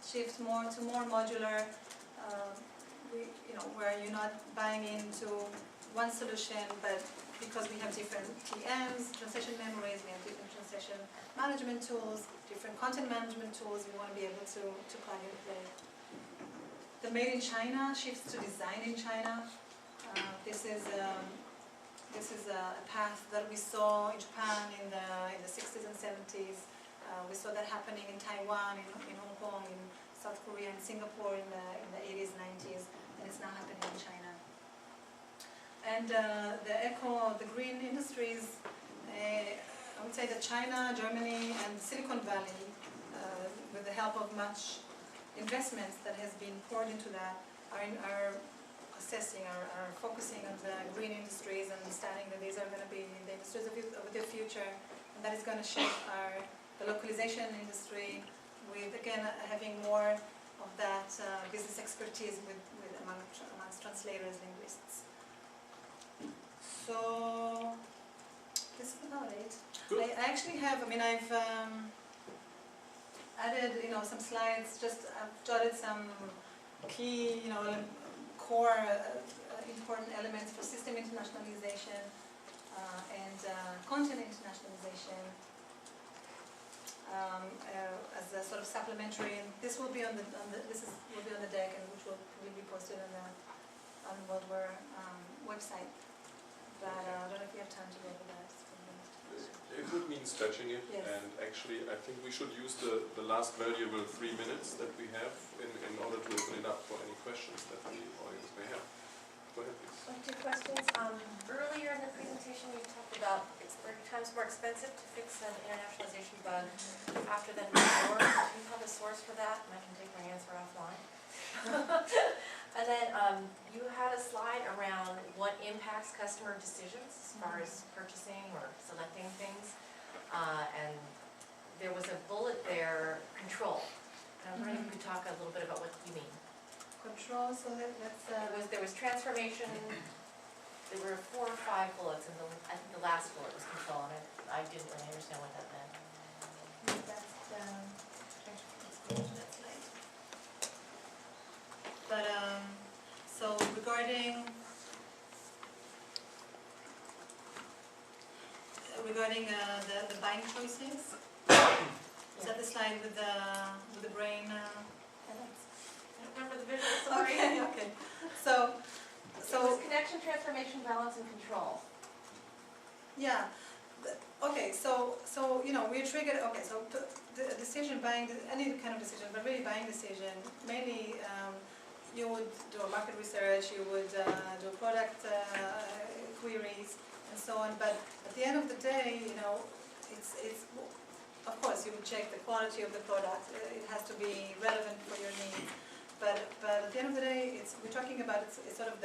shift more to more modular, where you're not buying into one solution, but because we have different TMs, translation memories, we have different translation management tools, different content management tools, we want to be able to plug and play the made in China shifts to design in China. This is a path that we saw in Japan in the 60s and 70s. We saw that happening in Taiwan, in Hong Kong, in South Korea, and Singapore in the 80s, 90s, and it's now happening in China. And the green industries, I would say that China, Germany, and Silicon Valley, with the help of much investments that has been poured into that, are focusing on the green industries and understanding that these are going to be the industries of the future, and that is going to shape the localization industry, with again having more of that business expertise amongst translators, linguists. So this is about it. I actually have, I've added, some slides. I've jotted some key, core important elements for system internationalization and content internationalization as a sort of supplementary. And this will be on the deck, and which will be posted on the Worldware website. But I don't know if you have time to go over that. It would mean stretching it, yes. And actually I think we should use the last valuable 3 minutes that we have in order to open it up for any questions that the audience may have. Go ahead, please. 2 questions. Earlier in the presentation you talked about it's 30 times more expensive to fix an internationalization bug after than before. Do you have a source for that? And I can take my answer offline. And then you had a slide around what impacts customer decisions as far as purchasing or selecting things. And there was a bullet there, control. And I was wondering if you could talk a little bit about what you mean. Control, so that's... There was transformation. There were 4 or 5 bullets, and I think the last bullet was control, and I didn't really understand what that meant. That's But so regarding the buying choices, is that the slide with the brain? I don't remember the visual. Sorry. Okay. So it was connection, transformation, balance, and control. Yeah. Okay. So we're triggered. Okay. So the decision, buying any kind of decision, but really buying decision, mainly. You would do a market research, you would do product queries, and so on. But at the end of the day, it's of course you would check the quality of the product. It has to be relevant for your needs. But at the end of the day, we're talking about it's sort of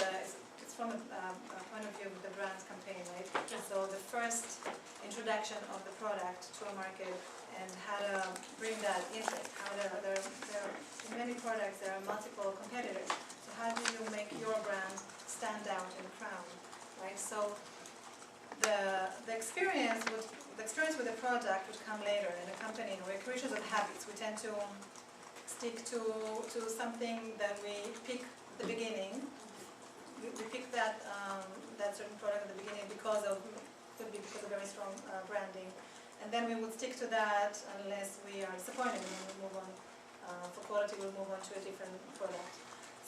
it's from a point of view of the brand's campaign, right? Yeah. So the first introduction of the product to a market and how to bring that interest. In many products there are multiple competitors. So how do you make your brand stand out in the crowd, right? So the experience with the product would come later in a company. We're creatures of habits. We tend to stick to something that we pick at the beginning. We pick that certain product at the beginning could be because of very strong branding. And then we would stick to that unless we are disappointed, and then we move on. For quality, we'll move on to a different product.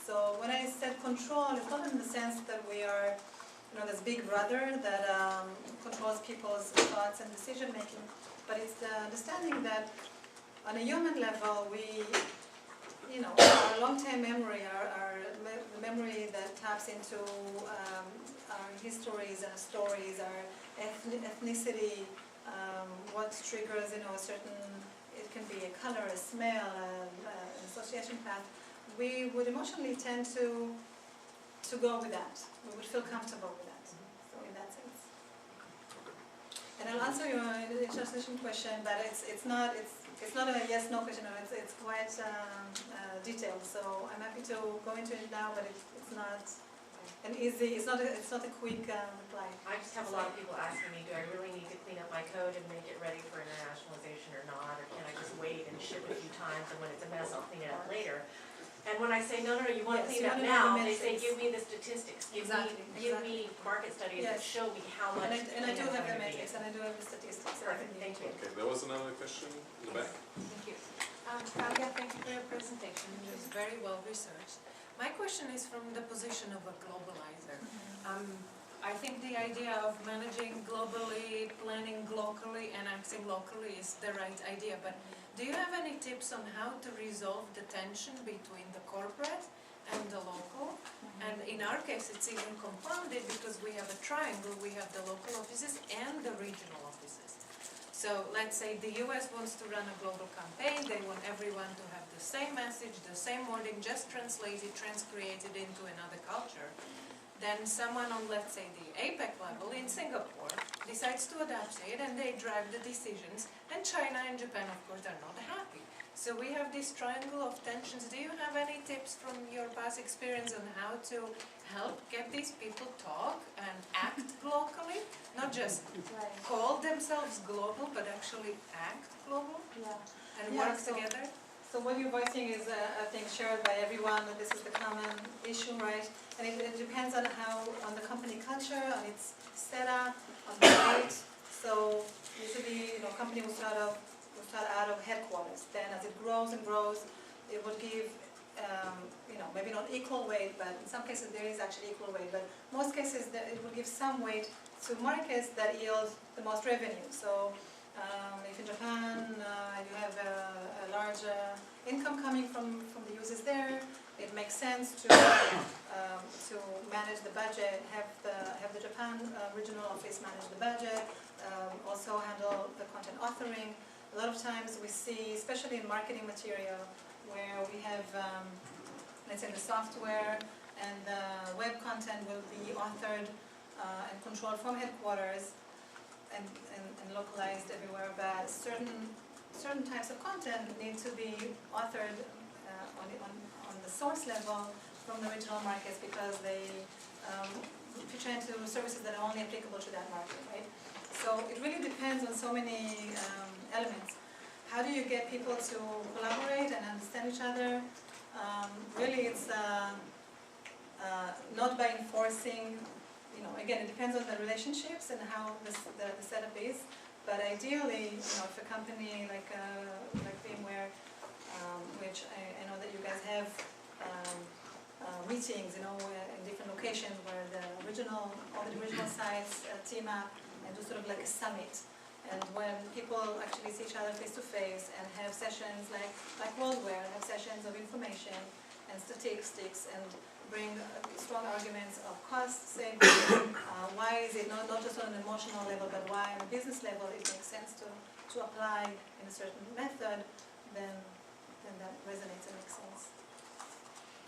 So when I said control, it's not in the sense that we are, this big brother that controls people's thoughts and decision making, but it's the understanding that on a human level, our long-term memory, the memory that taps into our histories and stories, our ethnicity. What triggers, a certain, it can be a color, a smell, an association path. We would emotionally tend to go with that. We would feel comfortable with that. So in that sense. And I'll answer your internationalization question, but it's not a yes/no question. It's quite detailed. So I'm happy to go into it now, but it's not an easy. It's not a quick reply. I just have a lot of people asking me, do I really need to clean up my code and make it ready for internationalization or not, or can I just wait and ship a few times, and when it's a mess, I'll clean it up later. And when I say, no, you want to clean it up now, they say, give me the statistics, give me market studies that show me how much. And I do have the metrics, and I do have the statistics. Perfect, thank you. Okay, there was another question in the back. Thank you. Talia, thank you for your presentation. It was very well researched. My question is from the position of a globalizer. I think the idea of managing globally, planning locally, and acting locally is the right idea, but do you have any tips on how to resolve the tension between the corporate and the local? And in our case, it's even compounded because we have a triangle. We have the local offices and the regional offices. So let's say the US wants to run a global campaign. They want everyone to have the same message, the same wording, just translated, transcreated into another culture. Then someone on, let's say, the APEC level in Singapore decides to adapt it, and they drive the decisions, and China and Japan, of course, are not happy. So we have this triangle of tensions. Do you have any tips from your past experience on how to help get these people talk and act locally? Not just call themselves global, but actually act global and work together? So what you're voicing is, I think, shared by everyone, that this is the common issue, right? And it depends on on the company culture, on its setup, on the rate. So usually, company will start out of headquarters. Then as it grows and grows, it would give, maybe not equal weight, but in some cases there is actually equal weight. But most cases, it will give some weight to markets that yield the most revenue. So if in Japan you have a large income coming from the users there, it makes sense to manage the budget, have the Japan regional office manage the budget, also handle the content authoring. A lot of times we see, especially in marketing material, where we have, let's say, the software and the web content will be authored and controlled from headquarters and localized everywhere, but certain types of content need to be authored on the source level from the regional markets because they feature into services that are only applicable to that market, right? So it really depends on so many elements. How do you get people to collaborate and understand each other? Really, it's not by enforcing. Again, it depends on the relationships and how the setup is. But ideally, if a company like VMware, which I know that you guys have meetings, in different locations where all the original sites team up and do sort of like a summit. And when people actually see each other face to face and have sessions like Worldware, have sessions of information and statistics and bring strong arguments of cost saving, why is it not just on an emotional level, but why on a business level it makes sense to apply in a certain method, then that resonates and makes sense.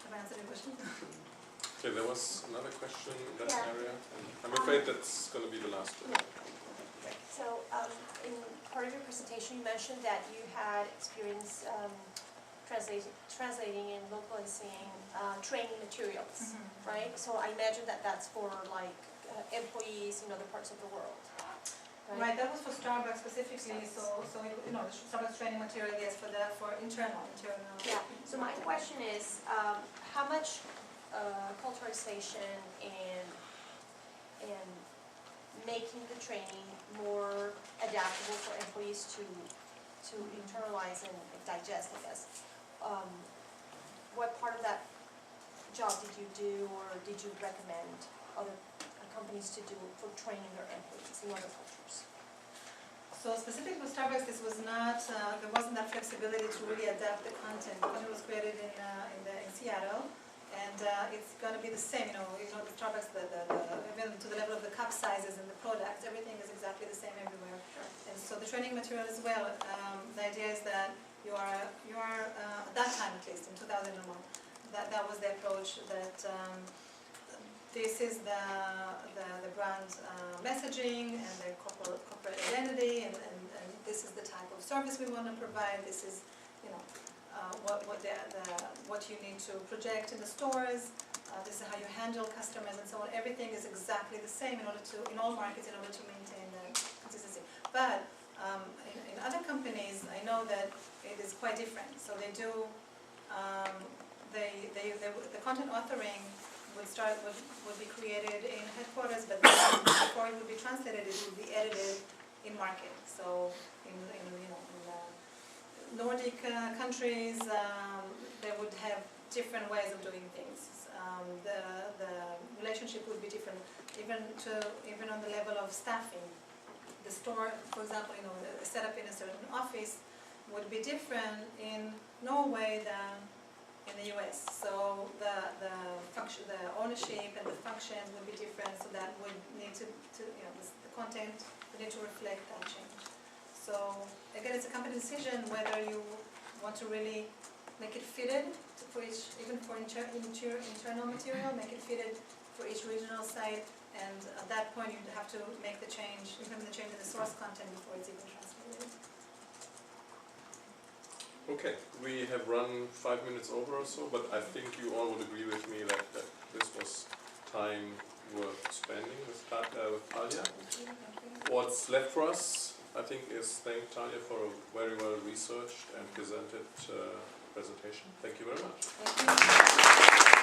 Have I answered your question? Okay, there was another question in that area. I'm afraid that's going to be the last one. So, in part of your presentation, you mentioned that you had experience translating and localizing training materials, right? So I imagine that that's for employees in other parts of the world. Right, that was for Starbucks specifically. So Starbucks training material, yes, for internal. Yeah. So my question is, how much culturalization and making the training more adaptable for employees to internalize and digest, I guess. What part of that job did you do, or did you recommend other companies to do for training their employees in other cultures? So specifically with Starbucks, this was not, there wasn't that flexibility to really adapt the content. The content was created in Seattle, and it's going to be the same. The Starbucks, even to the level of the cup sizes and the products, everything is exactly the same everywhere. Sure. And so the training material as well. The idea is that you are at that time, at least in 2001, that was the approach. That this is the brand messaging and the corporate identity, and this is the type of service we want to provide. This is what you need to project in the stores. This is how you handle customers and so on. Everything is exactly the same in all markets in order to maintain the consistency. But in other companies, I know that it is quite different. So they do the content authoring would be created in headquarters, but before it would be translated, it would be edited in market. So Nordic countries, they would have different ways of doing things. The relationship would be different, even on the level of staffing. The store, for example, set up in a certain office would be different in Norway than in the US. So the ownership and the functions would be different. So that would need to the content would need to reflect that change. So again, it's a company decision whether you want to really make it fitted for each, even for internal material, make it fitted for each regional site, and at that point you'd have to make the change, implement the change in the source content before it's even translated. Okay, we have run 5 minutes over or so, but I think you all would agree with me that this was time worth spending with Talia. What's left for us, I think, is thank Talia for a very well researched and presented presentation. Thank you very much. Thank you.